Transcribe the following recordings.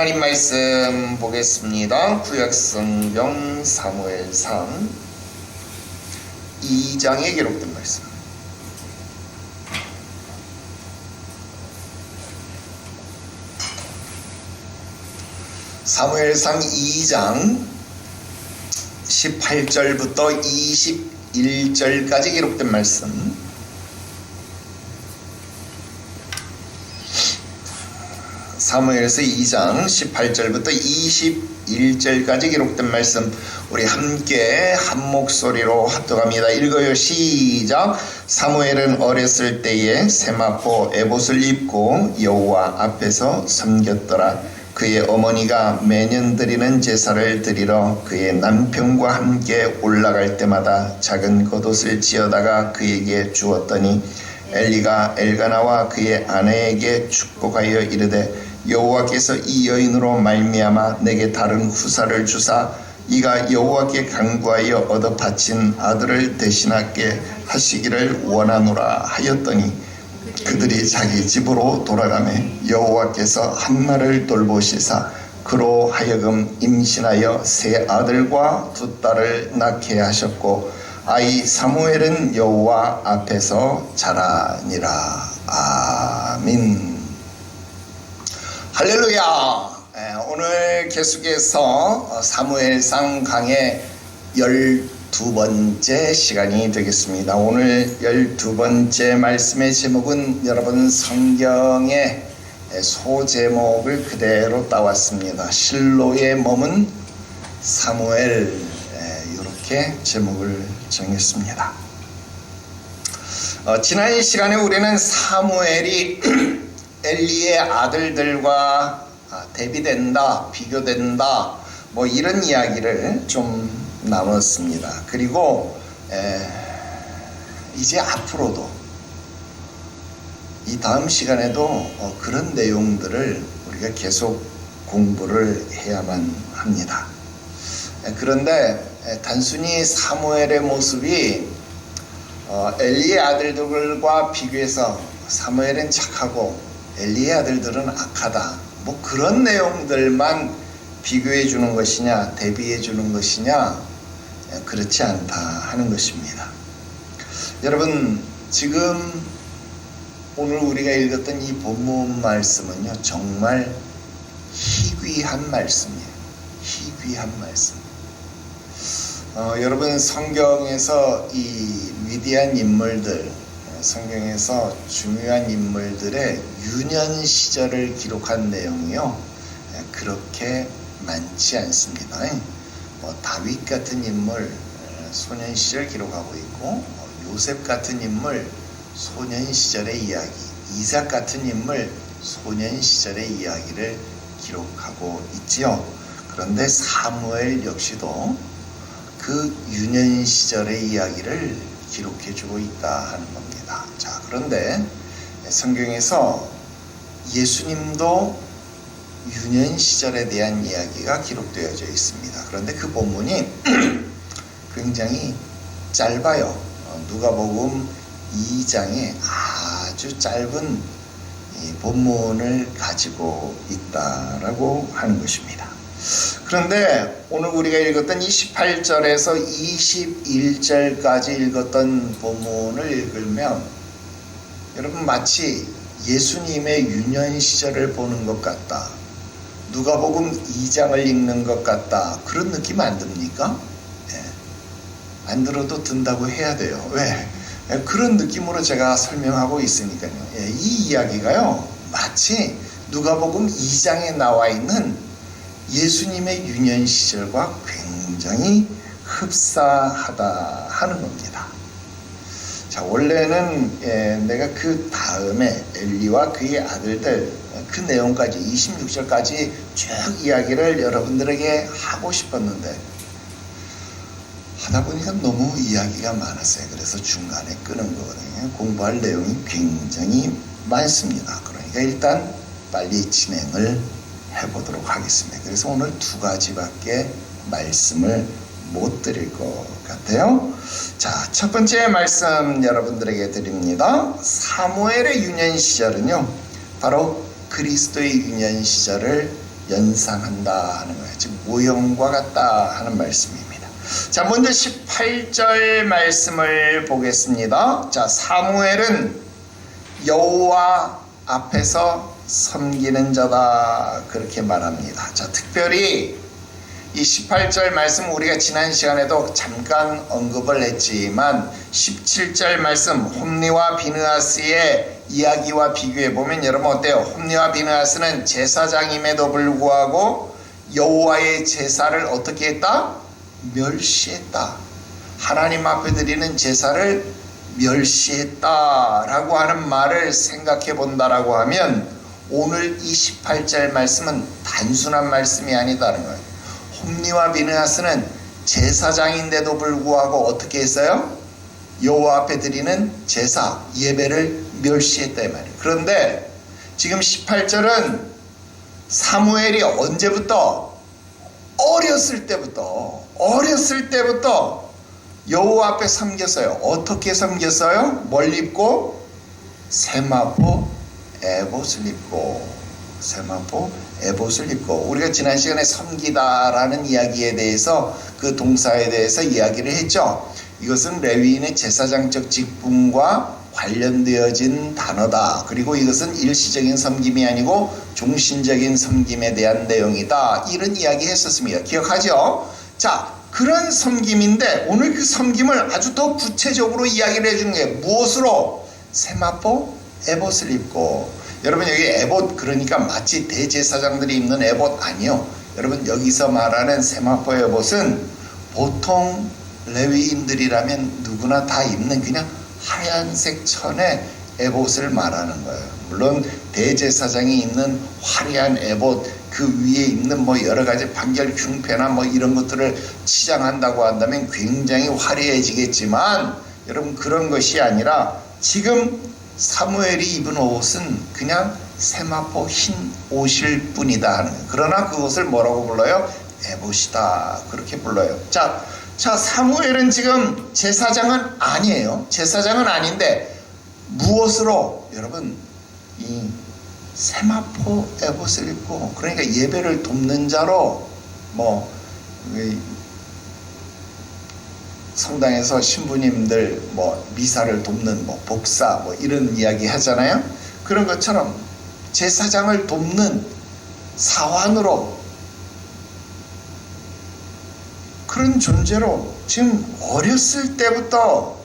하나님 말씀 보겠습니다. 구약성경 사무엘상 2장에 기록된 말씀. 사무엘상 2장 18절부터 21절까지 기록된 말씀. 사무엘서 2장 18절부터 21절까지 기록된 말씀, 우리 함께 한 목소리로 합독합니다. 읽어요. 시작. 사무엘은 어렸을 때에 세마포 에봇을 입고 여호와 앞에서 섬겼더라. 그의 어머니가 매년 드리는 제사를 드리러 그의 남편과 함께 올라갈 때마다 작은 겉옷을 지어다가 그에게 주었더니 엘리가 엘가나와 그의 아내에게 축복하여 이르되 여호와께서 이 여인으로 말미암아 내게 다른 후사를 주사 이가 여호와께 간구하여 얻어 바친 아들을 대신하게 하시기를 원하노라 하였더니 그들이 자기 집으로 돌아가매 여호와께서 한나를 돌보시사 그로 하여금 임신하여 세 아들과 두 딸을 낳게 하셨고 아이 사무엘은 여호와 앞에서 자라니라. 아멘. 할렐루야. 오늘 계속해서 사무엘상 강의 12번째 시간이 되겠습니다. 오늘 12번째 말씀의 제목은 여러분 성경의 소제목을 그대로 따왔습니다. 실로에 머문 사무엘, 이렇게 제목을 정했습니다. 지난 시간에 우리는 사무엘이 엘리의 아들들과 대비된다, 비교된다, 뭐 이런 이야기를 좀 나눴습니다. 그리고 이제 앞으로도 이 다음 시간에도 그런 내용들을 우리가 계속 공부를 해야만 합니다. 그런데 단순히 사무엘의 모습이 엘리의 아들들과 비교해서 사무엘은 착하고 엘리의 아들들은 악하다, 뭐 그런 내용들만 비교해 주는 것이냐, 대비해 주는 것이냐, 그렇지 않다 하는 것입니다. 여러분, 지금 오늘 우리가 읽었던 이 본문 말씀은요, 정말 희귀한 말씀이에요. 희귀한 말씀. 여러분, 성경에서 이 위대한 인물들, 성경에서 중요한 인물들의 유년 시절을 기록한 내용이요, 그렇게 많지 않습니다. 다윗 같은 인물 소년 시절 기록하고 있고, 요셉 같은 인물 소년 시절의 이야기, 이삭 같은 인물 소년 시절의 이야기를 기록하고 있지요. 그런데 사무엘 역시도 그 유년 시절의 이야기를 기록해주고 있다 하는 겁니다. 자, 그런데 성경에서 예수님도 유년 시절에 대한 이야기가 기록되어져 있습니다. 그런데 그 본문이 굉장히 짧아요. 누가복음 2장에 아주 짧은 본문을 가지고 있다라고 하는 것입니다. 그런데 오늘 우리가 읽었던 28절에서 21절까지 읽었던 본문을 읽으면 여러분 마치 예수님의 유년 시절을 보는 것 같다, 누가복음 2장을 읽는 것 같다, 그런 느낌 안 듭니까? 안 들어도 든다고 해야 돼요. 왜? 그런 느낌으로 제가 설명하고 있으니까요. 이 이야기가요, 마치 누가복음 2장에 나와 있는 예수님의 유년 시절과 굉장히 흡사하다 하는 겁니다. 자, 원래는 내가 그 다음에 엘리와 그의 아들들 그 내용까지 26절까지 쭉 이야기를 여러분들에게 하고 싶었는데 하다 보니까 너무 이야기가 많았어요. 그래서 중간에 끄는 거거든요. 공부할 내용이 굉장히 많습니다. 그러니까 일단 빨리 진행을 해보도록 하겠습니다. 그래서 오늘 두 가지밖에 말씀을 못 드릴 것 같아요. 자, 첫 번째 말씀 여러분들에게 드립니다. 사무엘의 유년 시절은요, 바로 그리스도의 유년 시절을 연상한다 하는 거예요. 즉 무형과 같다 하는 말씀입니다. 자, 먼저 18절 말씀을 보겠습니다. 자, 사무엘은 여호와 앞에서 섬기는 자다 그렇게 말합니다. 자, 특별히 이 18절 말씀 우리가 지난 시간에도 잠깐 언급을 했지만 17절 말씀 홈리와 비느하스의 이야기와 비교해 보면 여러분 어때요? 홈리와 비느하스는 제사장임에도 불구하고 여호와의 제사를 어떻게 했다? 멸시했다. 하나님 앞에 드리는 제사를 멸시했다라고 하는 말을 생각해 본다라고 하면 오늘 이 18절 말씀은 단순한 말씀이 아니다는 거예요. 홈리와 비느하스는 제사장인데도 불구하고 어떻게 했어요? 여호와 앞에 드리는 제사, 예배를 멸시했다 이 말이에요. 그런데 지금 18절은 사무엘이 언제부터? 어렸을 때부터 여호와 앞에 섬겼어요. 어떻게 섬겼어요? 뭘 입고? 세마포 에봇을 입고. 세마포 에봇을 입고. 우리가 지난 시간에 섬기다라는 이야기에 대해서 그 동사에 대해서 이야기를 했죠. 이것은 레위인의 제사장적 직분과 관련되어진 단어다. 그리고 이것은 일시적인 섬김이 아니고 종신적인 섬김에 대한 내용이다. 이런 이야기 했었습니다. 기억하죠? 자, 그런 섬김인데 오늘 그 섬김을 아주 더 구체적으로 이야기를 해주는 게 무엇으로? 세마포 에봇을 입고. 여러분 여기 에봇 그러니까 마치 대제사장들이 입는 에봇 아니요. 여러분 여기서 말하는 세마포 에봇은 보통 레위인들이라면 누구나 다 입는 그냥 하얀색 천의 에봇을 말하는 거예요. 물론 대제사장이 입는 화려한 에봇 그 위에 입는 뭐 여러 가지 판결 흉패나 뭐 이런 것들을 치장한다고 한다면 굉장히 화려해지겠지만 여러분 그런 것이 아니라 지금 사무엘이 입은 옷은 그냥 세마포 흰 옷일 뿐이다 하는 거예요. 그러나 그것을 뭐라고 불러요? 에봇이다 그렇게 불러요. 자, 사무엘은 지금 제사장은 아니에요. 제사장은 아닌데 무엇으로? 여러분 이 세마포 에봇을 입고 그러니까 예배를 돕는 자로 뭐 성당에서 신부님들 뭐 미사를 돕는 뭐 복사 뭐 이런 이야기 하잖아요. 그런 것처럼 제사장을 돕는 사환으로 그런 존재로 지금 어렸을 때부터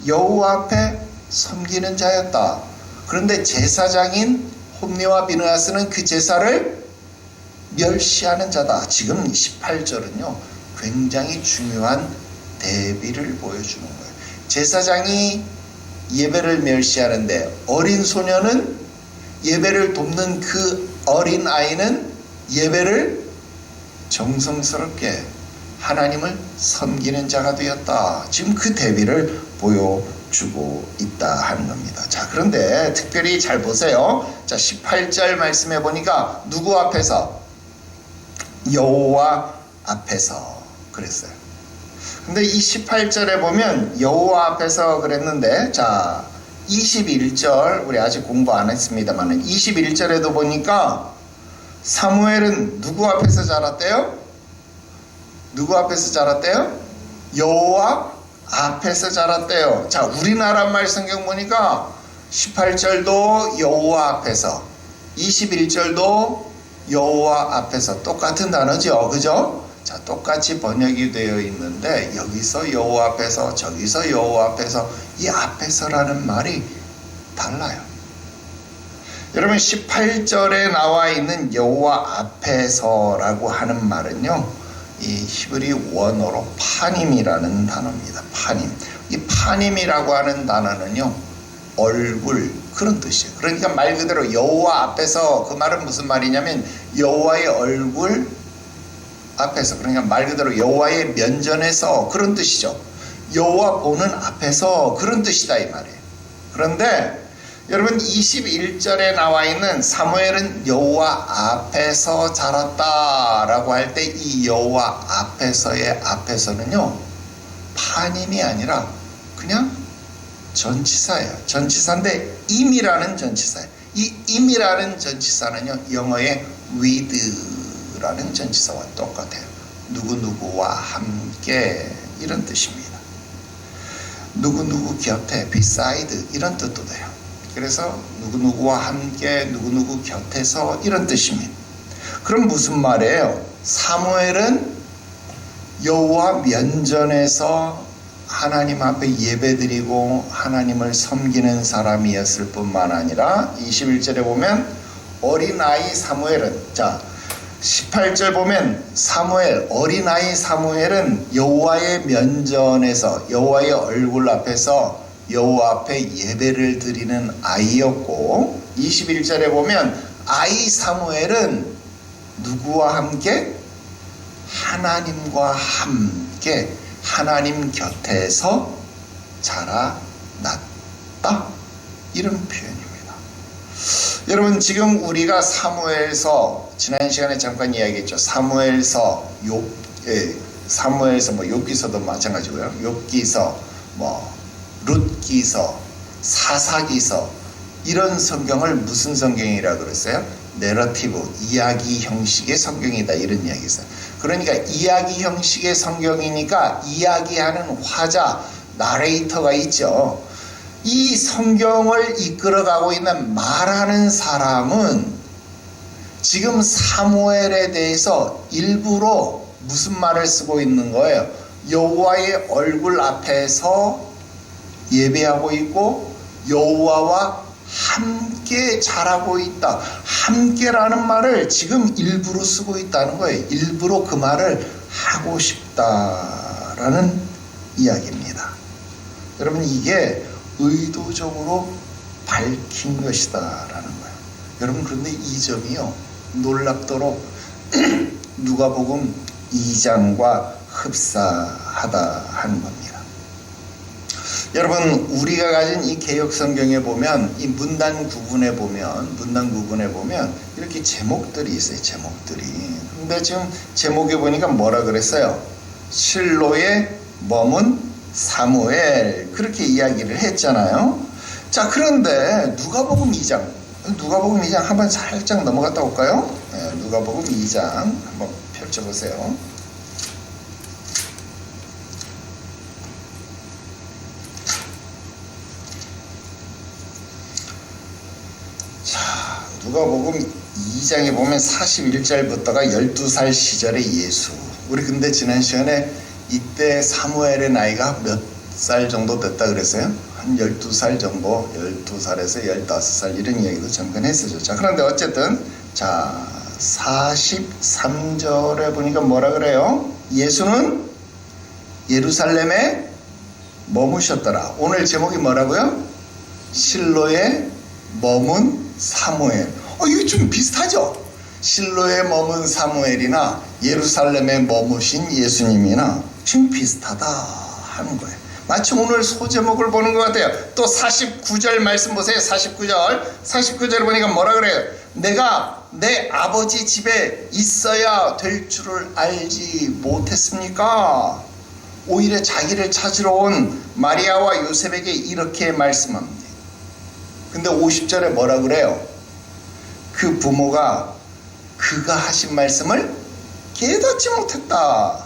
여호와 앞에 섬기는 자였다. 그런데 제사장인 홈리와 비느하스는 그 제사를 멸시하는 자다. 지금 18절은요 굉장히 중요한 대비를 보여주는 거예요. 제사장이 예배를 멸시하는데 어린 소녀는 예배를 돕는 그 어린 아이는 예배를 정성스럽게 하나님을 섬기는 자가 되었다. 지금 그 대비를 보여주고 있다 하는 겁니다. 자, 그런데 특별히 잘 보세요. 자, 18절 말씀해 보니까 누구 앞에서? 여호와 앞에서 그랬어요. 근데 이 18절에 보면 여호와 앞에서 그랬는데 자 21절 우리 아직 공부 안 했습니다만 21절에도 보니까 사무엘은 누구 앞에서 자랐대요? 누구 앞에서 자랐대요? 여호와 앞에서 자랐대요. 자 우리나라 말 성경 보니까 18절도 여호와 앞에서 21절도 여호와 앞에서 똑같은 단어죠. 그죠? 자, 똑같이 번역이 되어 있는데 여기서 여호와 앞에서 저기서 여호와 앞에서 이 앞에서라는 말이 달라요. 여러분 18절에 나와 있는 여호와 앞에서라고 하는 말은요 이 히브리 원어로 파님이라는 단어입니다. 파님. 이 파님이라고 하는 단어는요 얼굴 그런 뜻이에요. 그러니까 말 그대로 여호와 앞에서 그 말은 무슨 말이냐면 여호와의 얼굴 앞에서 그러니까 말 그대로 여호와의 면전에서 그런 뜻이죠. 여호와 보는 앞에서 그런 뜻이다 이 말이에요. 그런데 여러분 21절에 나와 있는 사무엘은 여호와 앞에서 자랐다라고 할 때 이 여호와 앞에서의 앞에서는요 파님이 아니라 그냥 전치사예요. 전치사인데 임이라는 전치사예요. 이 임이라는 전치사는요 영어의 with라는 전치사와 똑같아요. 누구누구와 함께 이런 뜻입니다. 누구누구 곁에 beside 이런 뜻도 돼요. 그래서 누구누구와 함께 누구누구 곁에서 이런 뜻입니다. 그럼 무슨 말이에요? 사무엘은 여호와 면전에서 하나님 앞에 예배드리고 하나님을 섬기는 사람이었을 뿐만 아니라 21절에 보면 어린아이 사무엘은 18절 보면 사무엘 어린아이 사무엘은 여호와의 면전에서 여호와의 얼굴 앞에서 여호와 앞에 예배를 드리는 아이였고 21절에 보면 아이 사무엘은 누구와 함께? 하나님과 함께 하나님 곁에서 자라났다 이런 표현입니다. 여러분 지금 우리가 사무엘서 지난 시간에 잠깐 이야기했죠. 사무엘서 사무엘서 욥기서도 마찬가지고요. 욥기서 룻기서 사사기서 이런 성경을 무슨 성경이라 그랬어요? 내러티브 이야기 형식의 성경이다 이런 이야기 있어요. 그러니까 이야기 형식의 성경이니까 이야기하는 화자 나레이터가 있죠. 이 성경을 이끌어가고 있는 말하는 사람은 지금 사무엘에 대해서 일부러 무슨 말을 쓰고 있는 거예요? 여호와의 얼굴 앞에서 예배하고 있고 여호와와 함께 자라고 있다. 함께라는 말을 지금 일부러 쓰고 있다는 거예요. 일부러 그 말을 하고 싶다라는 이야기입니다. 여러분 이게 의도적으로 밝힌 것이다라는 거예요. 여러분 그런데 이 점이요 놀랍도록 누가복음 2장과 흡사하다 하는 겁니다. 여러분 우리가 가진 이 개역 성경에 보면 이 문단 구분에 보면 이렇게 제목들이 있어요. 제목들이. 근데 지금 제목에 보니까 뭐라 그랬어요? 실로에 머문 사무엘 그렇게 이야기를 했잖아요. 자 그런데 누가복음 2장 한번 살짝 넘어갔다 올까요? 네, 누가복음 2장 한번 펼쳐보세요. 자 누가복음 2장에 보면 41절부터가 12살 시절의 예수. 우리 근데 지난 시간에 이때 사무엘의 나이가 몇 살 정도 됐다 그랬어요? 한 12살 정도, 12살에서 15살 이런 이야기도 잠깐 했었죠. 자, 그런데 어쨌든 자 43절에 보니까 뭐라 그래요? 예수는 예루살렘에 머무셨더라. 오늘 제목이 뭐라고요? 실로에 머문 사무엘. 이거 좀 비슷하죠? 실로에 머문 사무엘이나 예루살렘에 머무신 예수님이나 좀 비슷하다 하는 거예요. 마치 오늘 소제목을 보는 것 같아요. 또 49절 말씀 보세요. 49절 보니까 뭐라 그래요? 내가 내 아버지 집에 있어야 될 줄을 알지 못했습니까? 오히려 자기를 찾으러 온 마리아와 요셉에게 이렇게 말씀합니다. 근데 50절에 뭐라 그래요? 그 부모가 그가 하신 말씀을 깨닫지 못했다.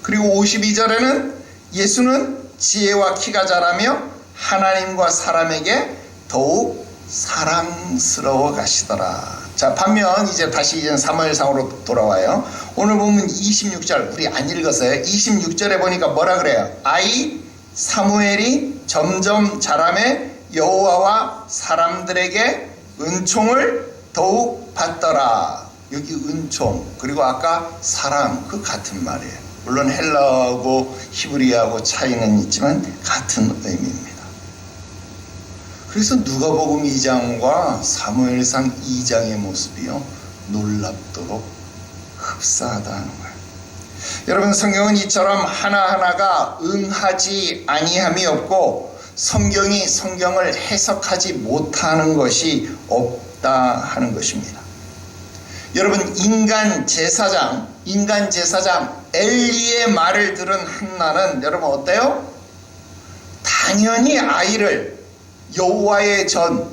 그리고 52절에는 예수는 지혜와 키가 자라며 하나님과 사람에게 더욱 사랑스러워 가시더라. 자 반면 이제 다시 사무엘상으로 돌아와요. 오늘 보면 26절 우리 안 읽었어요. 26절에 보니까 뭐라 그래요? 아이 사무엘이 점점 자라매 여호와와 사람들에게 은총을 더욱 받더라. 여기 은총 그리고 아까 사랑 그 같은 말이에요. 물론 헬라어하고 히브리어하고 차이는 있지만 같은 의미입니다. 그래서 누가복음 2장과 사무엘상 2장의 모습이요 놀랍도록 흡사하다는 거예요. 여러분 성경은 이처럼 하나하나가 응하지 아니함이 없고 성경이 성경을 해석하지 못하는 것이 없다 하는 것입니다. 여러분 인간 제사장 엘리의 말을 들은 한나는 여러분 어때요? 당연히 아이를 여호와의 전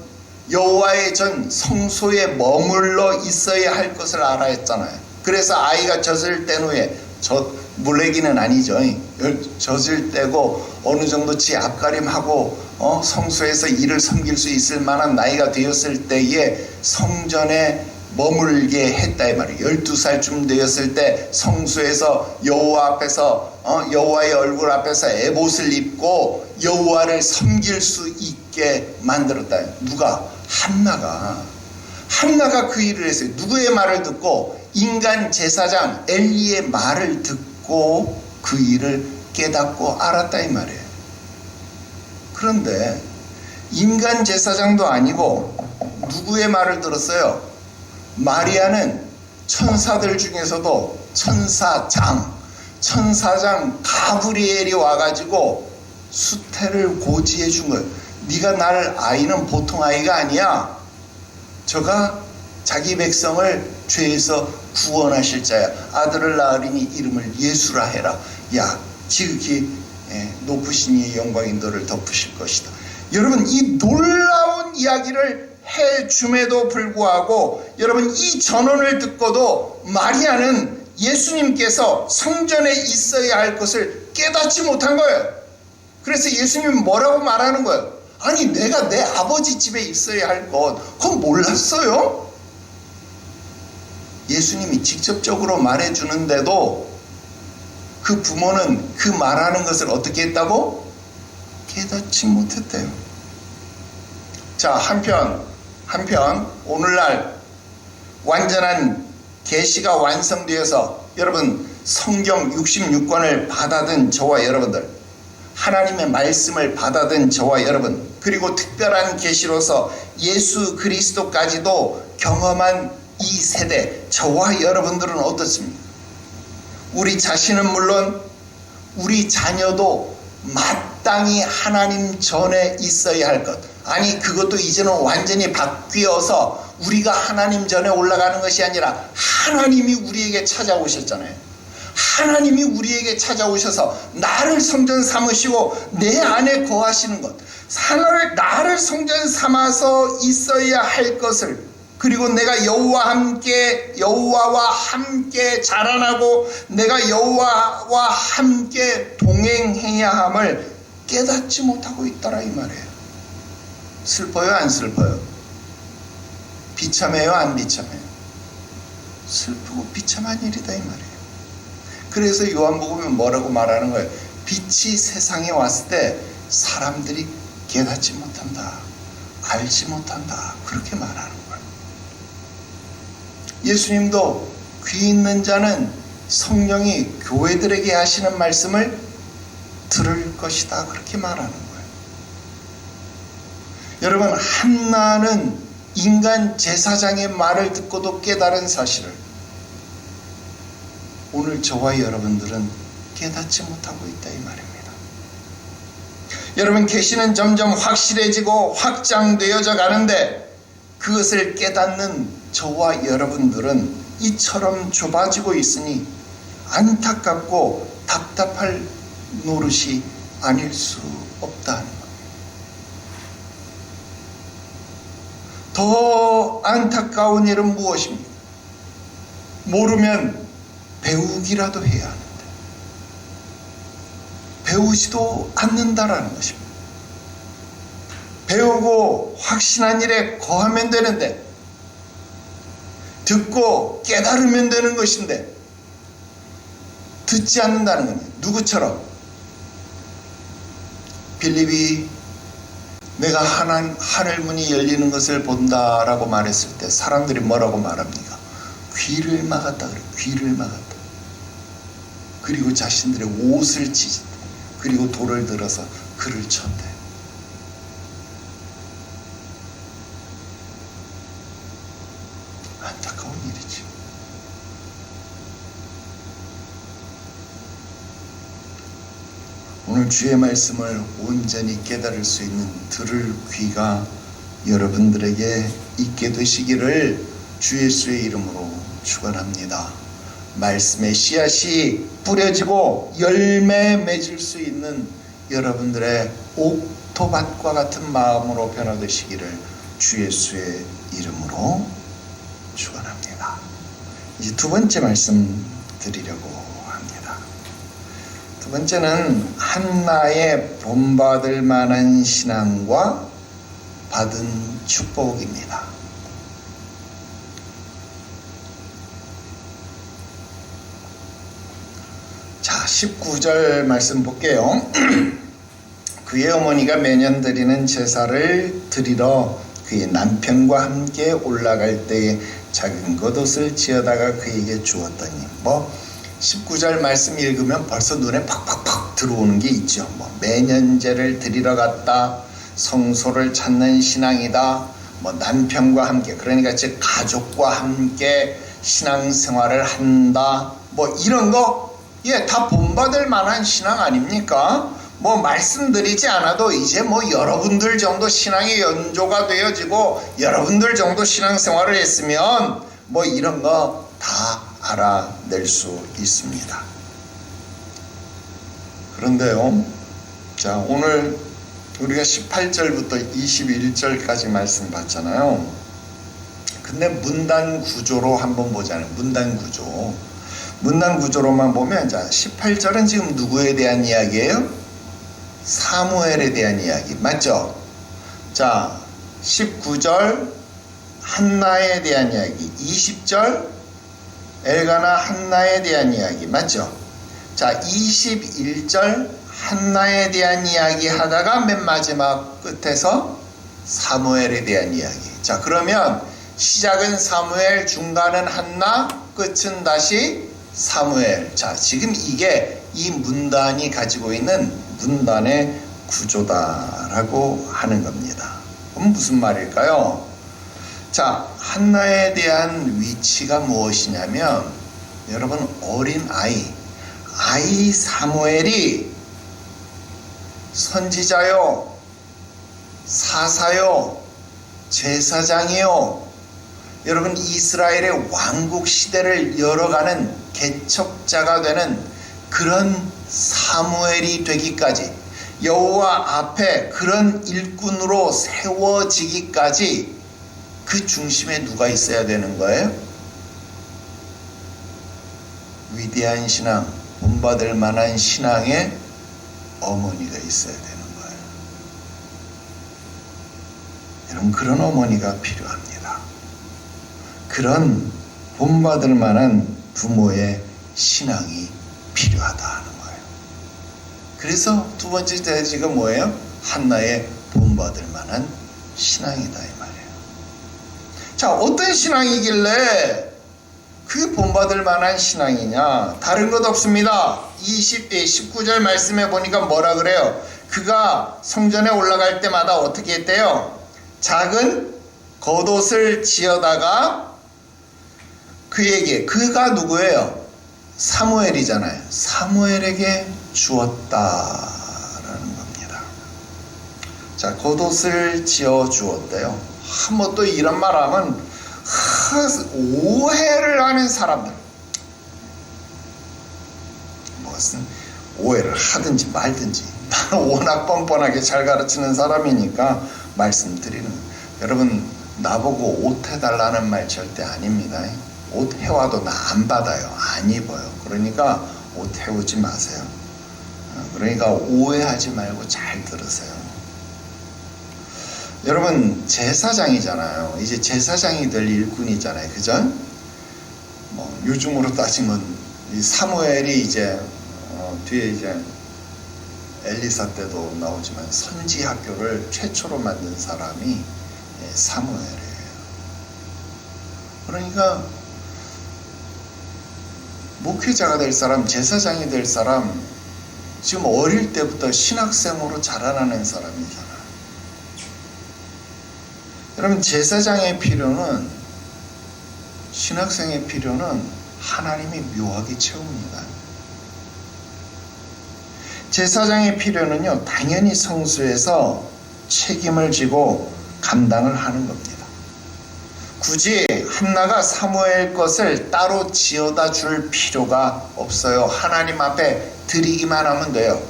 여호와의 전 성소에 머물러 있어야 할 것을 알아야 했잖아요. 그래서 아이가 젖을 뗀 후에 물레기는 아니죠. 젖을 떼고 어느 정도 지 앞가림하고 성소에서 일을 섬길 수 있을 만한 나이가 되었을 때에 성전에 머물게 했다 이 말이에요. 12살쯤 되었을 때 성소에서 여호와 앞에서 여호와의 얼굴 앞에서 에봇을 입고 여호와를 섬길 수 있게 만들었다. 누가? 한나가 그 일을 했어요. 누구의 말을 듣고? 인간 제사장 엘리의 말을 듣고 그 일을 깨닫고 알았다 이 말이에요. 그런데 인간 제사장도 아니고 누구의 말을 들었어요? 마리아는 천사들 중에서도 천사장 가브리엘이 와가지고 수태를 고지해 준 거예요. 네가 낳을 아이는 보통 아이가 아니야. 저가 자기 백성을 죄에서 구원하실 자야. 아들을 낳으리니 이름을 예수라 해라. 야, 지극히 높으신 이의 영광이 너를 덮으실 것이다. 여러분, 이 놀라운 이야기를 해줌에도 불구하고 여러분, 이 전언을 듣고도 마리아는 예수님께서 성전에 있어야 할 것을 깨닫지 못한 거예요. 그래서 예수님은 뭐라고 말하는 거예요? 아니, 내가 내 아버지 집에 있어야 할 것, 그건 몰랐어요? 예수님이 직접적으로 말해주는데도 그 부모는 그 말하는 것을 어떻게 했다고? 깨닫지 못했대요. 자, 한편 오늘날 완전한 계시가 완성되어서 여러분 성경 66권을 받아든 저와 여러분들, 하나님의 말씀을 받아든 저와 여러분, 그리고 특별한 계시로서 예수 그리스도까지도 경험한 이 세대, 저와 여러분들은 어떻습니까? 우리 자신은 물론 우리 자녀도 마땅히 하나님 전에 있어야 할 것, 아니 그것도 이제는 완전히 바뀌어서 우리가 하나님 전에 올라가는 것이 아니라 하나님이 우리에게 찾아오셨잖아요. 하나님이 우리에게 찾아오셔서 나를 성전 삼으시고 내 안에 거하시는 것, 나를 성전 삼아서 있어야 할 것을, 그리고 내가 여호와와 함께 자라나고 내가 여호와와 함께 동행해야 함을 깨닫지 못하고 있더라 이 말이에요. 슬퍼요, 안 슬퍼요? 비참해요, 안 비참해요? 슬프고 비참한 일이다 이 말이에요. 그래서 요한복음에 뭐라고 말하는 거예요? 빛이 세상에 왔을 때 사람들이 깨닫지 못한다, 알지 못한다, 그렇게 말하는 거예요. 예수님도 귀 있는 자는 성령이 교회들에게 하시는 말씀을 들을 것이다, 그렇게 말하는 거예요. 여러분, 한나는 인간 제사장의 말을 듣고도 깨달은 사실을 오늘 저와 여러분들은 깨닫지 못하고 있다 이 말입니다. 여러분, 계시는 점점 확실해지고 확장되어져 가는데 그것을 깨닫는 저와 여러분들은 이처럼 좁아지고 있으니 안타깝고 답답할 노릇이 아닐 수 없다는 것. 더 안타까운 일은 무엇입니까? 모르면 배우기라도 해야 하는데 배우지도 않는다라는 것입니다. 배우고 확신한 일에 거하면 되는데, 듣고 깨달으면 되는 것인데 듣지 않는다는 겁니다. 누구처럼? 빌립이 내가 하늘 문이 열리는 것을 본다라고 말했을 때 사람들이 뭐라고 말합니까? 귀를 막았다 그래. 귀를 막았다. 그리고 자신들의 옷을 찢었다. 그리고 돌을 들어서 그를 쳤대. 안타까운 일이지. 오늘 주의 말씀을 온전히 깨달을 수 있는 들을 귀가 여러분들에게 있게 되시기를 주 예수의 이름으로 축원합니다. 말씀의 씨앗이 뿌려지고 열매 맺을 수 있는 여러분들의 옥토밭과 같은 마음으로 변화되시기를 주 예수의 이름으로 축원합니다. 이제 두 번째 말씀 드리려고 합니다. 두 번째는 한나의 본받을 만한 신앙과 받은 축복입니다. 자, 19절 말씀 볼게요. 그의 어머니가 매년 드리는 제사를 드리러 그의 남편과 함께 올라갈 때에 작은 겉옷을 지어다가 그에게 주었더니 19절 말씀 읽으면 벌써 눈에 팍팍팍 들어오는 게 있죠. 매년제를 드리러 갔다, 성소를 찾는 신앙이다, 남편과 함께, 그러니까 즉 가족과 함께 신앙생활을 한다, 이런 거 다 본받을 만한 신앙 아닙니까? 말씀드리지 않아도 이제 여러분들 정도 신앙이 연조가 되어지고 여러분들 정도 신앙생활을 했으면 이런 거 다 알아낼 수 있습니다. 그런데요, 자, 오늘 우리가 18절부터 21절까지 말씀 봤잖아요. 근데 문단 구조로 한번 보자면 문단 구조로만 보면, 자, 18절은 지금 누구에 대한 이야기예요? 사무엘에 대한 이야기 맞죠? 자, 19절 한나에 대한 이야기, 20절 엘가나 한나에 대한 이야기 맞죠? 자, 21절 한나에 대한 이야기 하다가 맨 마지막 끝에서 사무엘에 대한 이야기. 자, 그러면 시작은 사무엘, 중간은 한나, 끝은 다시 사무엘. 자, 지금 이게 이 문단이 가지고 있는 문단의 구조다라고 하는 겁니다. 그럼 무슨 말일까요? 자, 한나에 대한 위치가 무엇이냐면, 여러분, 어린 아이 사무엘이 선지자요, 사사요, 제사장이요, 여러분 이스라엘의 왕국 시대를 열어가는 개척자가 되는 그런 사무엘이 되기까지, 여호와 앞에 그런 일꾼으로 세워지기까지 그 중심에 누가 있어야 되는 거예요? 위대한 신앙, 본받을 만한 신앙의 어머니가 있어야 되는 거예요. 여러분, 그런 어머니가 필요합니다. 그런 본받을 만한 부모의 신앙이 필요하다 하는 거예요. 그래서 두 번째 대지가 뭐예요? 한나의 본받을 만한 신앙이다 이 말이에요. 자, 어떤 신앙이길래 그게 본받을 만한 신앙이냐? 다른 것 없습니다. 19절 말씀에 보니까 뭐라 그래요? 그가 성전에 올라갈 때마다 어떻게 했대요? 작은 겉옷을 지어다가 그에게, 그가 누구예요? 사무엘이잖아요. 사무엘에게 주었다라는 겁니다. 자, 겉옷을 지어 주었대요. 뭐 또 이런 말 하면 오해를 하는 사람들, 무슨 오해를 하든지 말든지, 나는 워낙 뻔뻔하게 잘 가르치는 사람이니까 말씀드리는 거예요. 여러분, 나보고 옷 해달라는 말 절대 아닙니다. 옷 해와도 나 안 받아요. 안 입어요. 그러니까 옷 해오지 마세요. 그러니까 오해하지 말고 잘 들으세요. 여러분, 제사장이잖아요. 이제 제사장이 될 일꾼이잖아요. 그죠? 요즘으로 따지면 이 사무엘이 이제 뒤에 이제 엘리사 때도 나오지만 선지 학교를 최초로 만든 사람이 사무엘이에요. 그러니까 목회자가 될 사람, 제사장이 될 사람, 지금 어릴 때부터 신학생으로 자라나는 사람이잖아요. 여러분, 제사장의 필요는, 신학생의 필요는 하나님이 묘하게 채웁니다. 제사장의 필요는요, 당연히 성수에서 책임을 지고 감당을 하는 겁니다. 굳이 한나가 사무엘 것을 따로 지어다 줄 필요가 없어요. 하나님 앞에 드리기만 하면 돼요.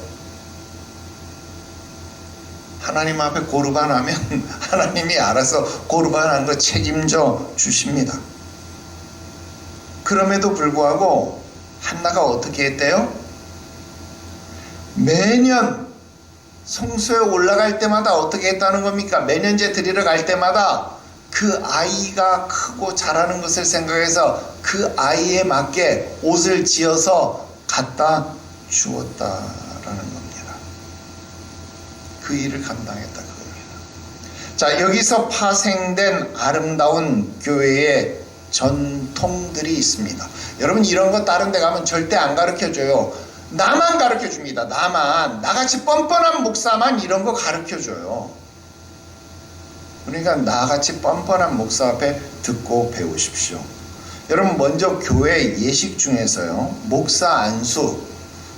하나님 앞에 고르반하면 하나님이 알아서 고르반한 거 책임져 주십니다. 그럼에도 불구하고 한나가 어떻게 했대요? 매년 성소에 올라갈 때마다 어떻게 했다는 겁니까? 매년제 드리러 갈 때마다 그 아이가 크고 자라는 것을 생각해서 그 아이에 맞게 옷을 지어서 갖다 주었다라는 겁니다. 그 일을 감당했다 그겁니다. 자, 여기서 파생된 아름다운 교회의 전통들이 있습니다. 여러분, 이런 거 다른 데 가면 절대 안 가르쳐줘요. 나만 가르쳐줍니다. 나같이 뻔뻔한 목사만 이런 거 가르쳐줘요. 그러니까 나같이 뻔뻔한 목사 앞에 듣고 배우십시오. 여러분, 먼저 교회 예식 중에서요, 목사 안수,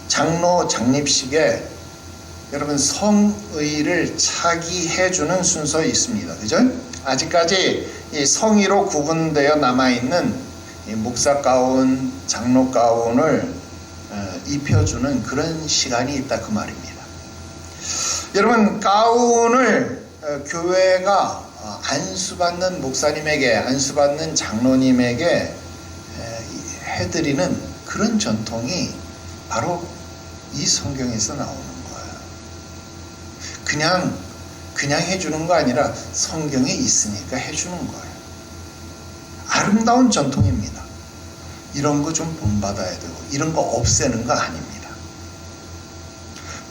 장로 장립식에 여러분 성의를 차기해주는 순서 있습니다. 그죠? 아직까지 이 성의로 구분되어 남아있는 이 목사 가운, 장로 가운을 입혀주는 그런 시간이 있다 그 말입니다. 여러분, 가운을 교회가 안수받는 목사님에게, 안수받는 장로님에게 해드리는 그런 전통이 바로 이 성경에서 나오는 거예요. 그냥 해주는 거 아니라 성경에 있으니까 해주는 거예요. 아름다운 전통입니다. 이런 거 좀 본받아야 되고, 이런 거 없애는 거 아닙니다.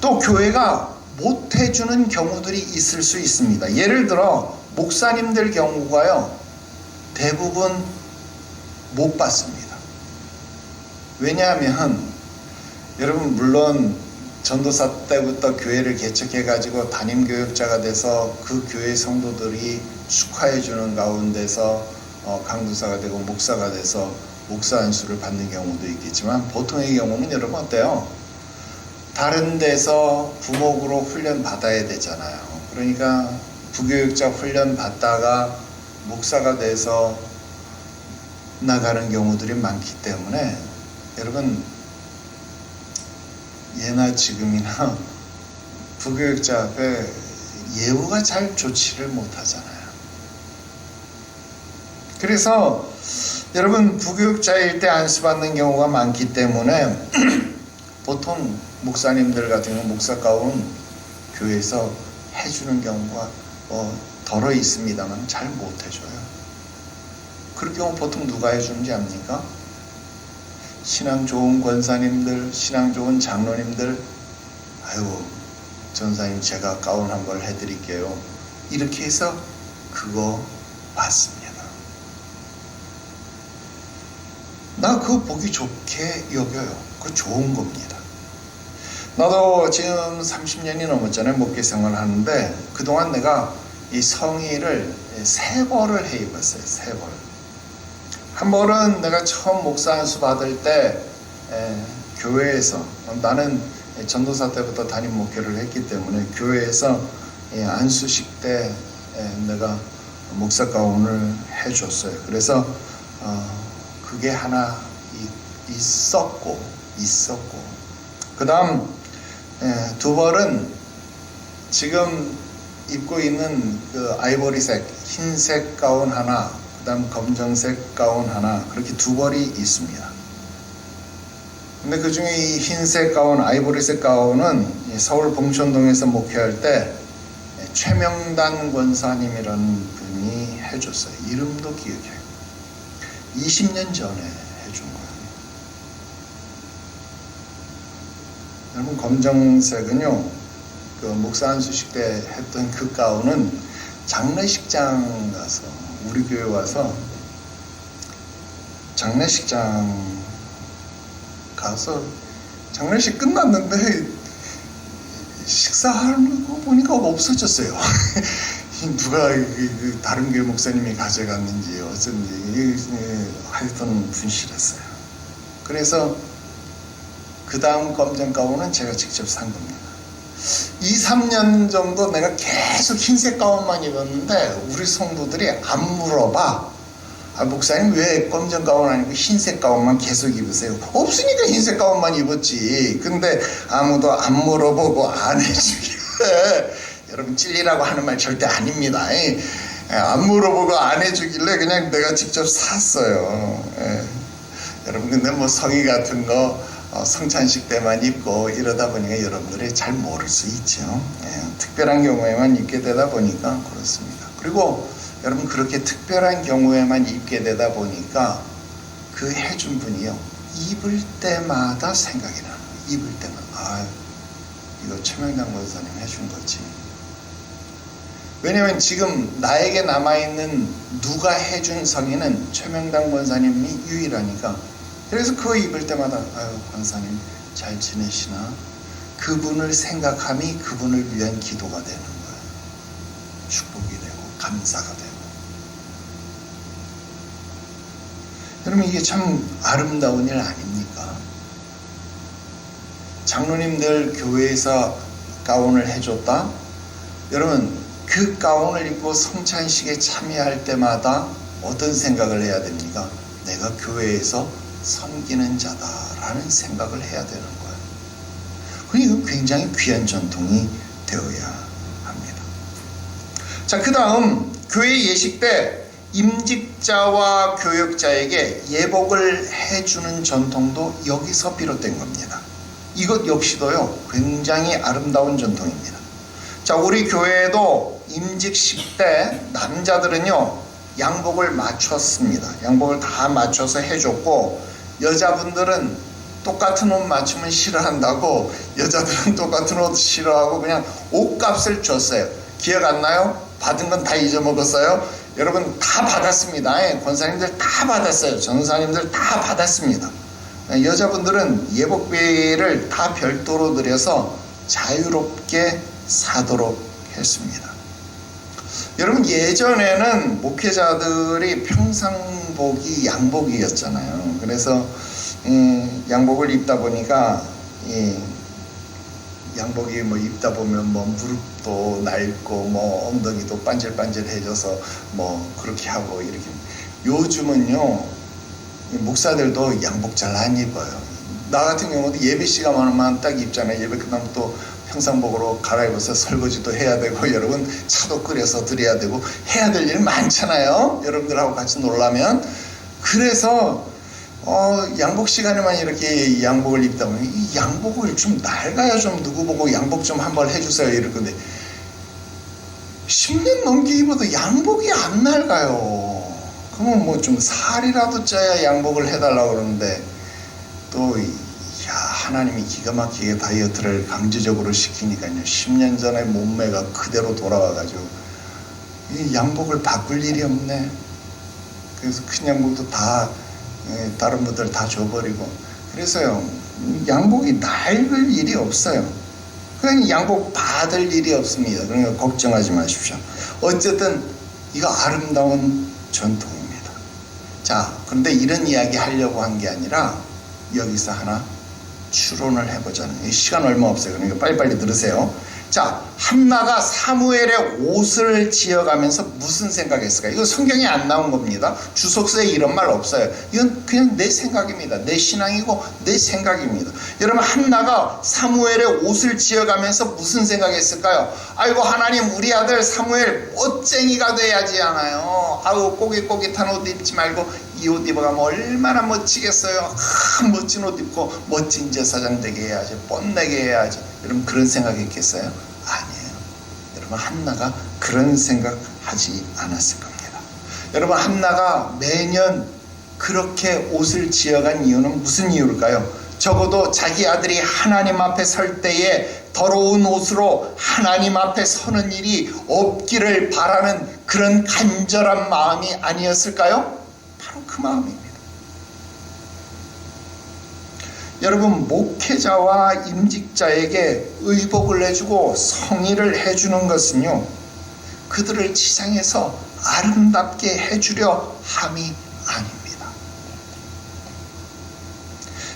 또 교회가 못 해주는 경우들이 있을 수 있습니다. 예를 들어 목사님들 경우가요, 대부분 못 받습니다. 왜냐하면 여러분, 물론 전도사 때부터 교회를 개척해 가지고 담임교역자가 돼서 그 교회 성도들이 축하해 주는 가운데서 강도사가 되고 목사가 돼서 목사 안수를 받는 경우도 있겠지만, 보통의 경우는 여러분 어때요? 다른 데서 부목으로 훈련 받아야 되잖아요. 그러니까 부교육자 훈련 받다가 목사가 돼서 나가는 경우들이 많기 때문에 여러분, 예나 지금이나 부교육자 앞에 예우가 잘 좋지를 못하잖아요. 그래서 여러분, 부교육자일 때 안수받는 경우가 많기 때문에 보통 목사님들 같은 경우 목사 가운 교회에서 해주는 경우가 덜어 있습니다만 잘 못해줘요. 그럴 경우 보통 누가 해주는지 압니까? 신앙 좋은 권사님들, 신앙 좋은 장로님들, 아유 전사님 제가 가운 한 벌 해드릴게요. 이렇게 해서 그거 받습니다. 나 그거 보기 좋게 여겨요. 그거 좋은 겁니다. 나도 지금 30년이 넘었잖아요. 목회 생활을 하는데 그동안 내가 이 성의를 3벌을 해 입었어요. 3벌. 한 벌은 내가 처음 목사 안수 받을 때 교회에서, 나는 전도사 때부터 담임 목회를 했기 때문에 교회에서 안수식 때 내가 목사 가운을 해줬어요. 그래서 그게 하나 있었고 그 다음 2벌은 지금 입고 있는 그 아이보리색 흰색 가운 하나, 그 다음 검정색 가운 하나, 그렇게 2벌이 있습니다. 근데 그 중에 이 흰색 가운, 아이보리색 가운은 서울 봉천동에서 목회할 때 최명단 권사님이라는 분이 해줬어요. 이름도 기억해요. 20년 전에 해준 거예요. 여러분, 검정색은요, 그 목사 안수식 때 했던 그 가운은 장례식장 가서, 우리 교회 와서 장례식장 가서 장례식 끝났는데 식사하는 거 보니까 없어졌어요. 누가 다른 교회 목사님이 가져갔는지 어쩐지 하여튼 분실했어요. 그래서 그 다음 검정 가운은 제가 직접 산 겁니다. 2-3년 정도 내가 계속 흰색 가운만 입었는데 우리 성도들이 안 물어봐. 목사님 왜 검정 가운 아니고 흰색 가운만 계속 입으세요? 없으니까 흰색 가운만 입었지. 근데 아무도 안 물어보고 안 해주길래 여러분 찔리라고 하는 말 절대 아닙니다. 안 물어보고 안 해주길래 그냥 내가 직접 샀어요. 여러분 근데 뭐 성의 같은 거 성찬식 때만 입고 이러다 보니까 여러분들이 잘 모를 수 있죠. 특별한 경우에만 입게 되다 보니까 그렇습니다. 그리고 여러분 그렇게 특별한 경우에만 입게 되다 보니까 그 해준 분이요 입을 때마다 생각이 나는 거예요. 입을 때마다 이거 최명당 권사님 해준 거지. 왜냐면 지금 나에게 남아있는 누가 해준 성의는 최명당 권사님이 유일하니까 그래서 그거 입을 때마다 권사님 잘 지내시나? 그분을 생각함이 그분을 위한 기도가 되는 거예요. 축복이 되고 감사가 되고. 여러분 이게 참 아름다운 일 아닙니까? 장로님들 교회에서 가운을 해줬다? 여러분 그 가운을 입고 성찬식에 참여할 때마다 어떤 생각을 해야 됩니까? 내가 교회에서 섬기는 자다라는 생각을 해야 되는 거예요. 그러니까 굉장히 귀한 전통이 되어야 합니다. 자, 그 다음 교회 예식 때 임직자와 교역자에게 예복을 해주는 전통도 여기서 비롯된 겁니다. 이것 역시도요 굉장히 아름다운 전통입니다. 자, 우리 교회에도 임직식 때 남자들은요 양복을 맞췄습니다. 양복을 다 맞춰서 해줬고 여자분들은 똑같은 옷 맞추면 싫어한다고 여자들은 똑같은 옷 싫어하고 그냥 옷값을 줬어요. 기억 안 나요? 받은 건 다 잊어먹었어요? 여러분 다 받았습니다. 권사님들 다 받았어요. 전사님들 다 받았습니다. 여자분들은 예복비를 다 별도로 들여서 자유롭게 사도록 했습니다. 여러분 예전에는 목회자들이 평상복이 양복이었잖아요. 그래서 양복을 입다 보니까 양복이 뭐 입다 보면 뭐 무릎도 낡고 뭐 엉덩이도 반질반질해져서 뭐 그렇게 하고 이렇게. 요즘은요 목사들도 양복 잘 안 입어요. 나 같은 경우도 예배 시간만 딱 입잖아요. 예배 끝나면 또 평상복으로 갈아입어서 설거지도 해야 되고 여러분 차도 끓여서 드려야 되고 해야 될 일 많잖아요. 여러분들하고 같이 놀라면. 그래서 양복 시간에만 이렇게 양복을 입다 보면 이 양복을 좀 낡아야 좀 누구 보고 양복 좀 한번 해주세요 이럴 건데 10년 넘게 입어도 양복이 안 낡아요. 그러면 뭐 좀 살이라도 쪄야 양복을 해달라고 그러는데 또 하나님이 기가 막히게 다이어트를 강제적으로 시키니까요 10년 전에 몸매가 그대로 돌아와가지고 이 양복을 바꿀 일이 없네. 그래서 큰 양복도 다 다른 분들 다 줘버리고 그래서요 양복이 낡을 일이 없어요. 그냥 양복 받을 일이 없습니다. 그러니까 걱정하지 마십시오. 어쨌든 이거 아름다운 전통입니다. 자, 그런데 이런 이야기 하려고 한 게 아니라 여기서 하나 추론을 해보자는. 시간 얼마 없어요. 그러니까 빨리빨리 들으세요. 자, 한나가 사무엘의 옷을 지어가면서 무슨 생각했을까? 이거 성경에 안 나온 겁니다. 주석서에 이런 말 없어요. 이건 그냥 내 생각입니다. 내 신앙이고 내 생각입니다. 여러분 한나가 사무엘의 옷을 지어가면서 무슨 생각했을까요? 아이고 하나님 우리 아들 사무엘 멋쟁이가 돼야지 하나요? 아우 꼬깃꼬깃한 옷 입지 말고 이 옷 입어가면 얼마나 멋지겠어요. 멋진 옷 입고 멋진 제사장 되게 해야지. 뽐내게 해야지. 여러분 그런 생각했겠어요? 아니에요. 여러분 한나가 그런 생각하지 않았을 겁니다. 여러분 한나가 매년 그렇게 옷을 지어간 이유는 무슨 이유일까요? 적어도 자기 아들이 하나님 앞에 설 때에 더러운 옷으로 하나님 앞에 서는 일이 없기를 바라는 그런 간절한 마음이 아니었을까요? 바로 그 마음입니다. 여러분 목회자와 임직자에게 의복을 해주고 성의를 해주는 것은요 그들을 지상에서 아름답게 해주려 함이 아닙니다.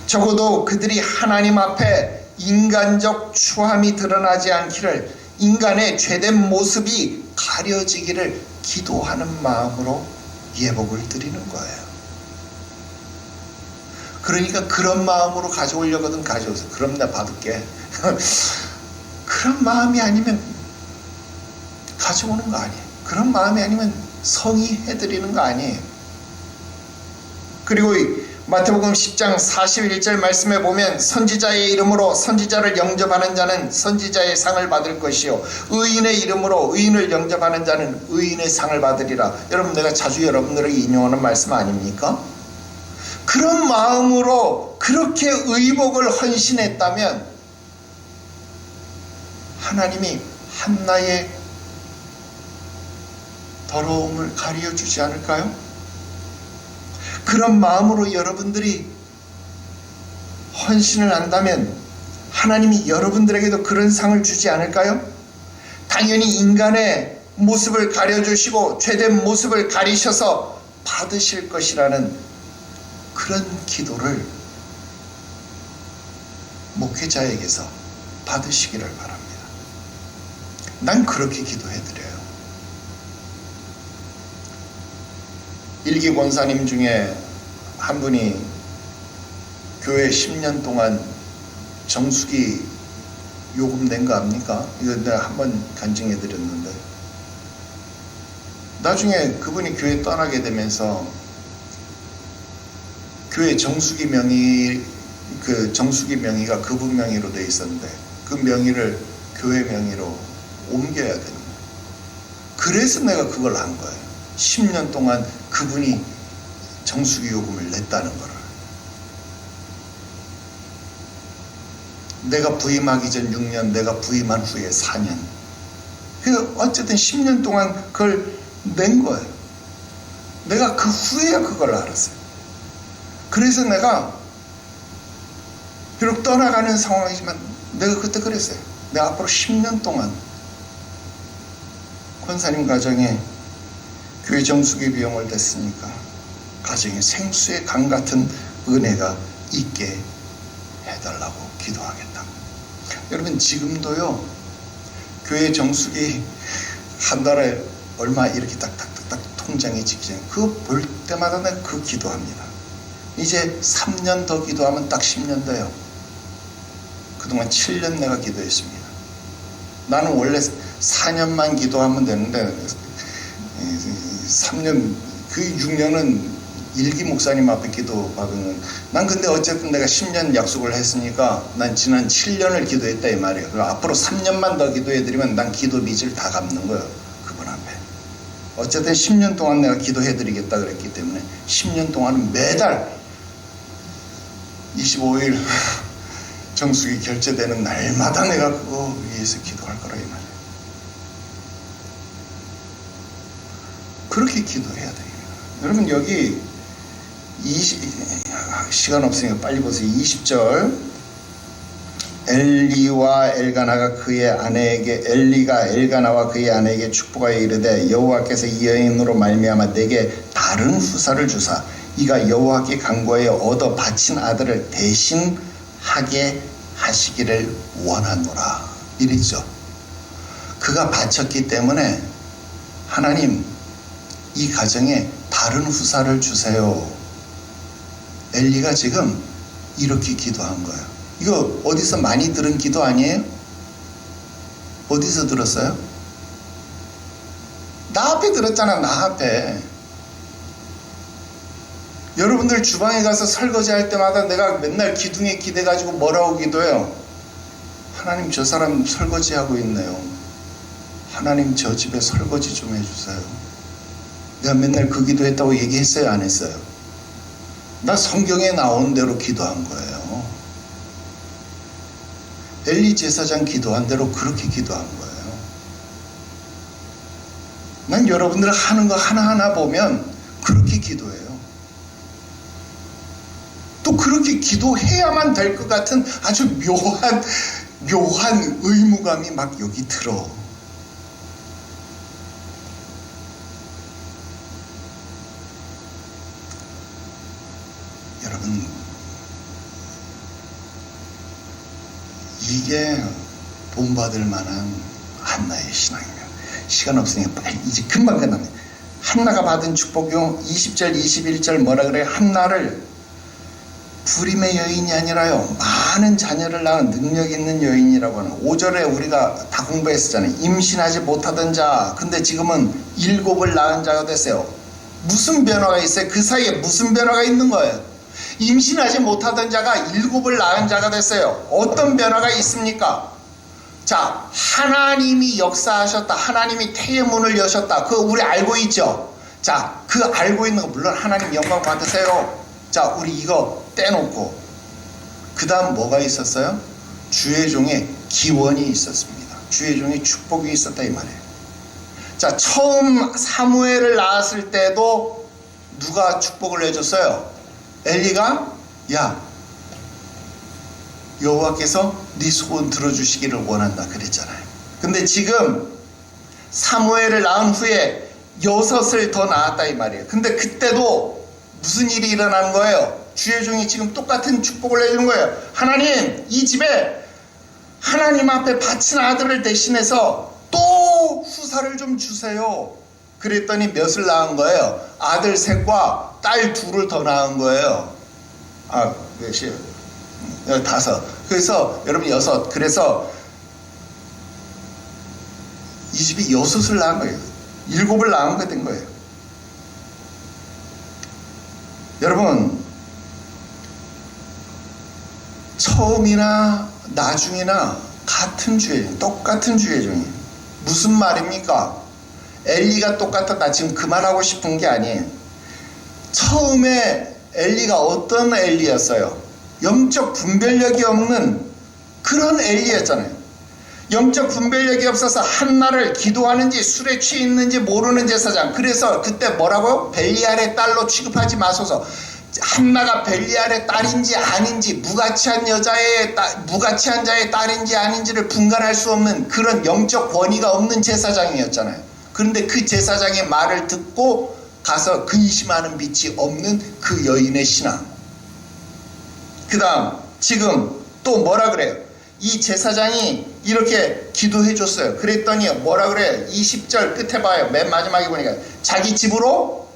적어도 그들이 하나님 앞에 인간적 추함이 드러나지 않기를 인간의 죄된 모습이 가려지기를 기도하는 마음으로 예복을 드리는 거예요. 그러니까 그런 마음으로 가져오려거든 가져오세요. 그럼 나 받을게. 그런 마음이 아니면 가져오는 거 아니에요. 그런 마음이 아니면 성의 해드리는 거 아니에요. 그리고 마태복음 10장 41절 말씀에 보면 선지자의 이름으로 선지자를 영접하는 자는 선지자의 상을 받을 것이요 의인의 이름으로 의인을 영접하는 자는 의인의 상을 받으리라. 여러분, 내가 자주 여러분들에게 인용하는 말씀 아닙니까? 그런 마음으로 그렇게 의복을 헌신했다면 하나님이 한나의 더러움을 가려주지 않을까요? 그런 마음으로 여러분들이 헌신을 한다면 하나님이 여러분들에게도 그런 상을 주지 않을까요? 당연히 인간의 모습을 가려주시고 죄된 모습을 가리셔서 받으실 것이라는 그런 기도를 목회자에게서 받으시기를 바랍니다. 난 그렇게 기도해드려요. 일기 권사님 중에 한 분이 교회 10년 동안 정수기 요금 낸 거 압니까? 이거 내가 한번 간증해 드렸는데, 나중에 그분이 교회 떠나게 되면서 교회 정수기 명의가 그분 명의로 돼 있었는데 그 명의를 교회 명의로 옮겨야 되는 거예요. 그래서 내가 그걸 한 거예요. 10년 동안 그분이 정수기 요금을 냈다는 거를. 내가 부임하기 전 6년, 내가 부임한 후에 4년. 그 어쨌든 10년 동안 그걸 낸 거예요. 내가 그 후에야 그걸 알았어요. 그래서 내가 비록 떠나가는 상황이지만 내가 그때 그랬어요. 내가 앞으로 10년 동안 권사님 가정에 교회 정수기 비용을 냈으니까 가정에 생수의 강 같은 은혜가 있게 해달라고 기도하겠다. 여러분, 지금도요, 교회 정수기 한 달에 얼마 이렇게 딱딱딱딱 통장에 찍기 전에 그거 볼 때마다 내가 그 기도합니다. 이제 3년 더 기도하면 딱 10년 돼요. 그동안 7년 내가 기도했습니다. 나는 원래 4년만 기도하면 되는데 3년, 그 6년은 일기 목사님 앞에 기도 받은, 난 근데 어쨌든 내가 10년 약속을 했으니까 난 지난 7년을 기도했다 이 말이에요. 그럼 앞으로 3년만 더 기도해드리면 난 기도 빚을 다 갚는 거예요, 그분 앞에. 어쨌든 10년 동안 내가 기도해드리겠다 그랬기 때문에 10년 동안은 매달 25일 정수기 결제되는 날마다 내가 그거 위해서 기도할 거라 이 말이에요. 그렇게 기도해야 됩니다. 여러분, 여기 시간 없으니까 빨리 보세요. 20절. 엘리가 엘가나와 그의 아내에게 축복하여 이르되 여호와께서 이 여인으로 말미암아 내게 다른 후사를 주사 이가 여호와께 간구하여 얻어 바친 아들을 대신하게 하시기를 원하노라. 이랬죠. 그가 바쳤기 때문에 하나님, 이 가정에 다른 후사를 주세요. 엘리가 지금 이렇게 기도한 거예요. 이거 어디서 많이 들은 기도 아니에요? 어디서 들었어요? 나 앞에 들었잖아. 나 앞에. 여러분들 주방에 가서 설거지 할 때마다 내가 맨날 기둥에 기대가지고 뭐라고 기도해요? 하나님, 저 사람 설거지 하고 있네요. 하나님, 저 집에 설거지 좀 해주세요. 내가 맨날 그 기도했다고 얘기했어요? 안 했어요? 나 성경에 나온 대로 기도한 거예요. 엘리 제사장 기도한 대로 그렇게 기도한 거예요. 난 여러분들 하는 거 하나하나 보면 그렇게 기도해요. 또 그렇게 기도해야만 될 것 같은 아주 묘한 의무감이 막 여기 들어. 여러분, 이게 본받을 만한 한나의 신앙입니다. 시간 없으니까 빨리 이제 금방 끝납니다. 한나가 받은 축복이 20절 21절 뭐라 그래요? 한나를 불임의 여인이 아니라요, 많은 자녀를 낳은 능력 있는 여인이라고 하는. 5절에 우리가 다 공부했었잖아요. 임신하지 못하던 자, 근데 지금은 7을 낳은 자가 됐어요. 무슨 변화가 있어요? 그 사이에 무슨 변화가 있는 거예요? 임신하지 못하던 자가 7을 낳은 자가 됐어요. 어떤 변화가 있습니까? 자, 하나님이 역사하셨다. 하나님이 태의 문을 여셨다. 그거 우리 알고 있죠? 자, 그 알고 있는 거 물론 하나님 영광 받으세요. 자, 우리 이거 떼놓고 그 다음 뭐가 있었어요? 주의 종의 기원이 있었습니다. 주의 종의 축복이 있었다 이 말이에요. 자, 처음 사무엘을 낳았을 때도 누가 축복을 해줬어요? 엘리가, 야, 여호와께서 네 소원 들어주시기를 원한다 그랬잖아요. 근데 지금 사무엘을 낳은 후에 6을 더 낳았다 이 말이에요. 근데 그때도 무슨 일이 일어나는 거예요? 주의 종이 지금 똑같은 축복을 해주는 거예요. 하나님, 이 집에 하나님 앞에 바친 아들을 대신해서 또 후사를 좀 주세요. 그랬더니 몇을 낳은 거예요? 아들 3과 딸 2를 더 낳은 거예요. 아, 몇이에요? 5. 그래서 여러분 6. 그래서 이 집이 6을 낳은 거예요. 7을 낳은 거 된 거예요. 여러분, 처음이나 나중이나 같은 주의 종, 똑같은 주의 종이. 무슨 말입니까? 엘리가 똑같았다. 지금 그만하고 싶은 게 아니에요. 처음에 엘리가 어떤 엘리였어요? 영적 분별력이 없는 그런 엘리였잖아요. 영적 분별력이 없어서 한나를 기도하는지 술에 취해 있는지 모르는 제사장. 그래서 그때 뭐라고요? 벨리알의 딸로 취급하지 마소서. 한나가 벨리알의 딸인지 아닌지, 무가치한 자의 딸인지 아닌지를 분간할 수 없는 그런 영적 권위가 없는 제사장이었잖아요. 그런데 그 제사장의 말을 듣고 가서 근심하는 빛이 없는 그 여인의 신앙. 그 다음 지금 또 뭐라 그래요? 이 제사장이 이렇게 기도해 줬어요. 그랬더니 뭐라 그래요? 20절 끝에 봐요. 맨 마지막에 보니까 자기 집으로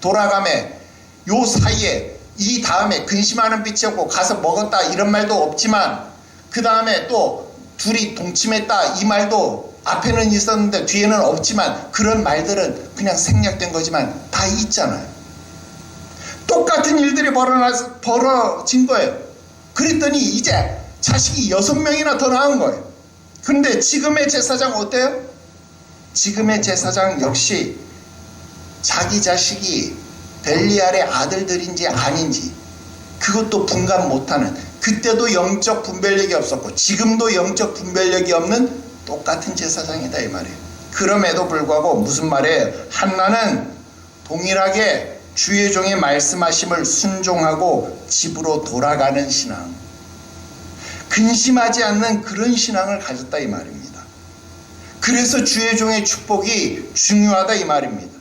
돌아가매. 요 사이에 이 다음에 근심하는 빛이 없고 가서 먹었다 이런 말도 없지만 그 다음에 또 둘이 동침했다 이 말도 앞에는 있었는데 뒤에는 없지만 그런 말들은 그냥 생략된 거지만 다 있잖아요. 똑같은 일들이 벌어진 거예요. 그랬더니 이제 자식이 6명이나 더 낳은 거예요. 그런데 지금의 제사장 어때요? 지금의 제사장 역시 자기 자식이 벨리알의 아들들인지 아닌지 그것도 분간 못하는, 그때도 영적 분별력이 없었고 지금도 영적 분별력이 없는 똑같은 제사장이다 이 말이에요. 그럼에도 불구하고 무슨 말이에요? 한나는 동일하게 주의 종의 말씀하심을 순종하고 집으로 돌아가는 신앙, 근심하지 않는 그런 신앙을 가졌다 이 말입니다. 그래서 주의 종의 축복이 중요하다 이 말입니다.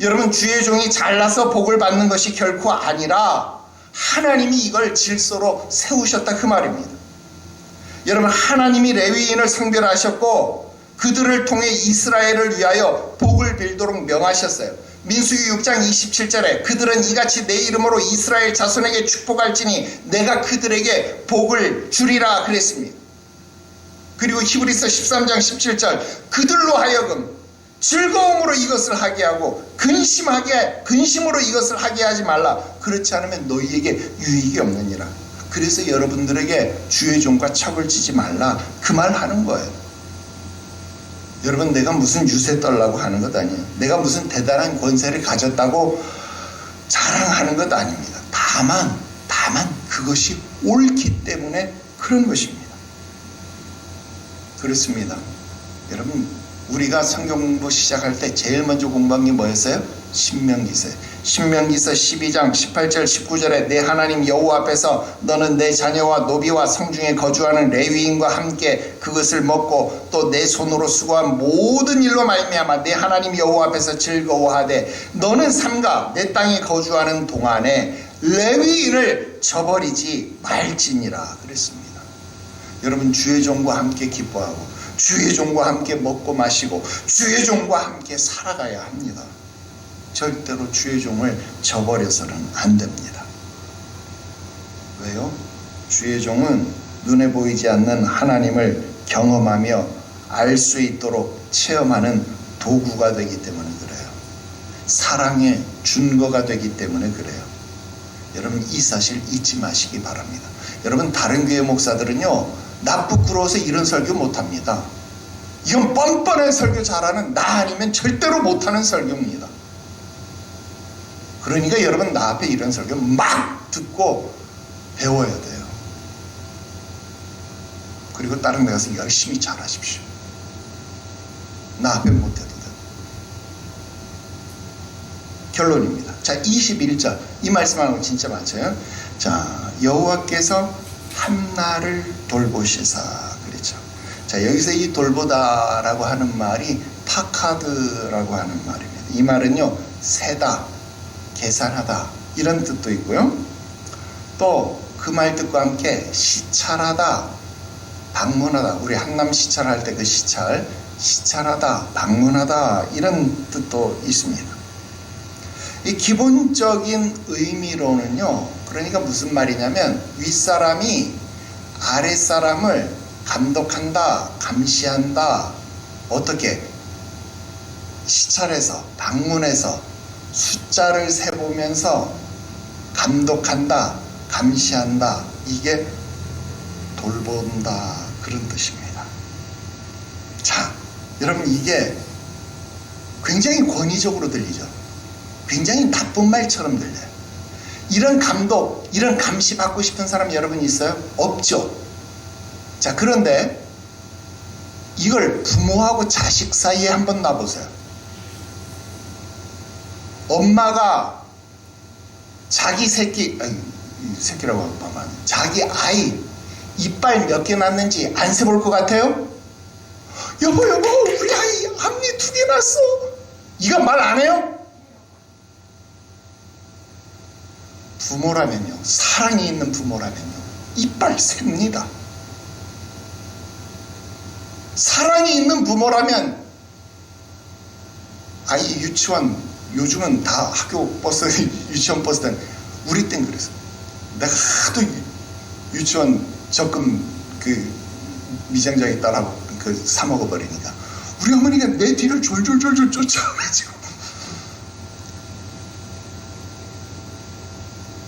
여러분, 주의 종이 잘나서 복을 받는 것이 결코 아니라 하나님이 이걸 질서로 세우셨다 그 말입니다. 여러분, 하나님이 레위인을 성별하셨고 그들을 통해 이스라엘을 위하여 복을 빌도록 명하셨어요. 민수기 6장 27절에 그들은 이같이 내 이름으로 이스라엘 자손에게 축복할지니 내가 그들에게 복을 주리라 그랬습니다. 그리고 히브리서 13장 17절 그들로 하여금 즐거움으로 이것을 하게 하고 근심으로 이것을 하게 하지 말라. 그렇지 않으면 너희에게 유익이 없느니라. 그래서 여러분들에게 주의 종과 척을 지지 말라 그 말 하는 거예요. 여러분, 내가 무슨 유세 떨라고 하는 것 아니에요. 내가 무슨 대단한 권세를 가졌다고 자랑하는 것 아닙니다. 다만 그것이 옳기 때문에 그런 것입니다. 그렇습니다. 여러분, 우리가 성경 공부 시작할 때 제일 먼저 공부한 게 뭐였어요? 신명기서예요. 신명기서 12장 18절 19절에 내 하나님 여호와 앞에서 너는 내 자녀와 노비와 성중에 거주하는 레위인과 함께 그것을 먹고 또 내 손으로 수고한 모든 일로 말미암아 내 하나님 여호와 앞에서 즐거워하되 너는 삼가 내 땅에 거주하는 동안에 레위인을 저버리지 말지니라 그랬습니다. 여러분, 주의 종과 함께 기뻐하고 주의 종과 함께 먹고 마시고 주의 종과 함께 살아가야 합니다. 절대로 주의 종을 저버려서는 안 됩니다. 왜요? 주의 종은 눈에 보이지 않는 하나님을 경험하며 알 수 있도록 체험하는 도구가 되기 때문에 그래요. 사랑의 준거가 되기 때문에 그래요. 여러분 이 사실 잊지 마시기 바랍니다. 여러분 다른 교회 목사들은요, 나 부끄러워서 이런 설교 못합니다. 이건 뻔뻔한 설교 잘하는 나 아니면 절대로 못하는 설교입니다. 그러니까 여러분 나 앞에 이런 설교 막 듣고 배워야 돼요. 그리고 다른 데 가서 열심히 잘하십시오. 나 앞에 못해도 돼요. 결론입니다. 자, 21절 이 말씀하고 진짜 맞아요. 자, 여호와께서 함나를 돌보시사 그랬죠. 자, 여기서 이 돌보다라고 하는 말이 파카드라고 하는 말입니다. 이 말은요, 세다, 계산하다 이런 뜻도 있고요. 또 그 말 뜻과 함께 시찰하다, 방문하다. 우리 한남 시찰할 때 그 시찰하다, 방문하다 이런 뜻도 있습니다. 이 기본적인 의미로는요, 그러니까 무슨 말이냐면 윗사람이 아랫사람을 감독한다, 감시한다. 어떻게? 시찰해서, 방문해서 숫자를 세보면서 감독한다, 감시한다. 이게 돌본다 그런 뜻입니다. 자, 여러분 이게 굉장히 권위적으로 들리죠. 굉장히 나쁜 말처럼 들려요. 이런 감독, 이런 감시 받고 싶은 사람 여러분 있어요? 없죠. 자, 그런데 이걸 부모하고 자식 사이에 한번 놔보세요. 엄마가 자기 새끼라고 하면 자기 아이 이빨 몇 개 났는지 안 세볼 것 같아요? 여보 우리 아이 앞니 2개 났어. 이거 말 안 해요? 부모라면요, 사랑이 있는 부모라면요, 이빨 셉니다. 사랑이 있는 부모라면 아이 유치원, 요즘은 다 학교 버스, 유치원 버스 땐 우리 땐 그랬어. 내가 하도 유치원 적금 그 미장장에 따라고 그 사 먹어버리니까 우리 어머니가 내 뒤를 졸졸졸졸 쫓아가지고.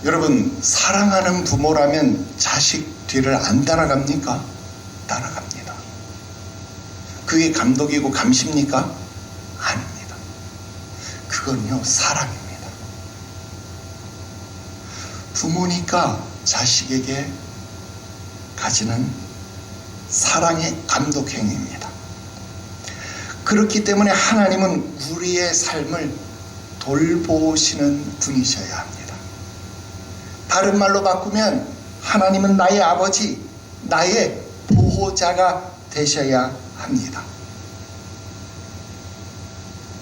여러분 사랑하는 부모라면 자식 뒤를 안 따라갑니까? 따라갑니다. 그게 감독이고 감시입니까? 아닙니다. 그건요 사랑입니다. 부모니까 자식에게 가지는 사랑의 감독 행위입니다. 그렇기 때문에 하나님은 우리의 삶을 돌보시는 분이셔야 합니다. 다른 말로 바꾸면 하나님은 나의 아버지, 나의 보호자가 되셔야 합니다.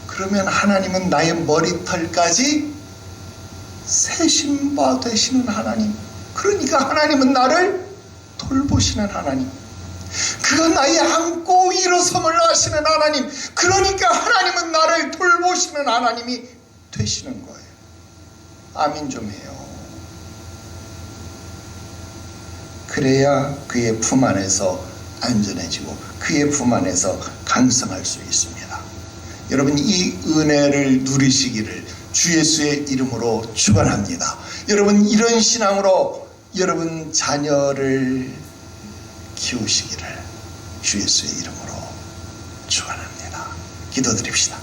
그러면 하나님은 나의 머리털까지 세신 바 되시는 하나님, 그러니까 하나님은 나를 돌보시는 하나님, 그건 나의 안고 일어섬을 하시는 하나님, 그러니까 하나님은 나를 돌보시는 하나님이 되시는 거예요. 아멘 좀 해요. 그래야 그의 품 안에서 안전해지고 그의 품 안에서 강성할 수 있습니다. 여러분 이 은혜를 누리시기를 주 예수의 이름으로 축원합니다. 여러분 이런 신앙으로 여러분 자녀를 키우시기를 주 예수의 이름으로 축원합니다. 기도드립시다.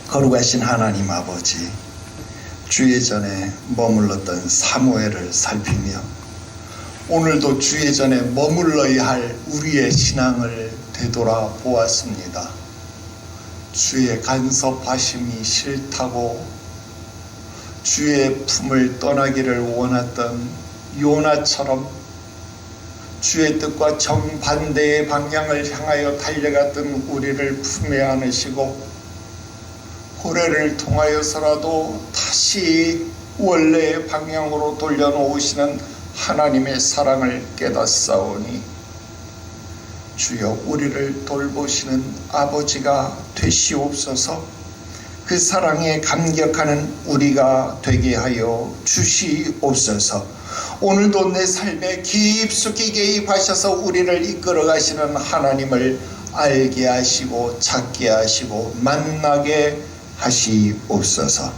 거룩하신 하나님 아버지, 주의 전에 머물렀던 사무엘을 살피며 오늘도 주의 전에 머물러야 할 우리의 신앙을 되돌아 보았습니다. 주의 간섭하심이 싫다고 주의 품을 떠나기를 원했던 요나처럼 주의 뜻과 정반대의 방향을 향하여 달려갔던 우리를 품에 안으시고 고래를 통하여서라도 다시 원래의 방향으로 돌려놓으시는 하나님의 사랑을 깨닫사오니 주여 우리를 돌보시는 아버지가 되시옵소서. 그 사랑에 감격하는 우리가 되게 하여 주시옵소서. 오늘도 내 삶에 깊숙이 개입하셔서 우리를 이끌어 가시는 하나님을 알게 하시고 찾게 하시고 만나게 하시옵소서.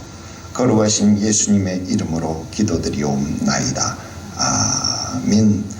거룩하신 예수님의 이름으로 기도드리옵나이다. 아멘.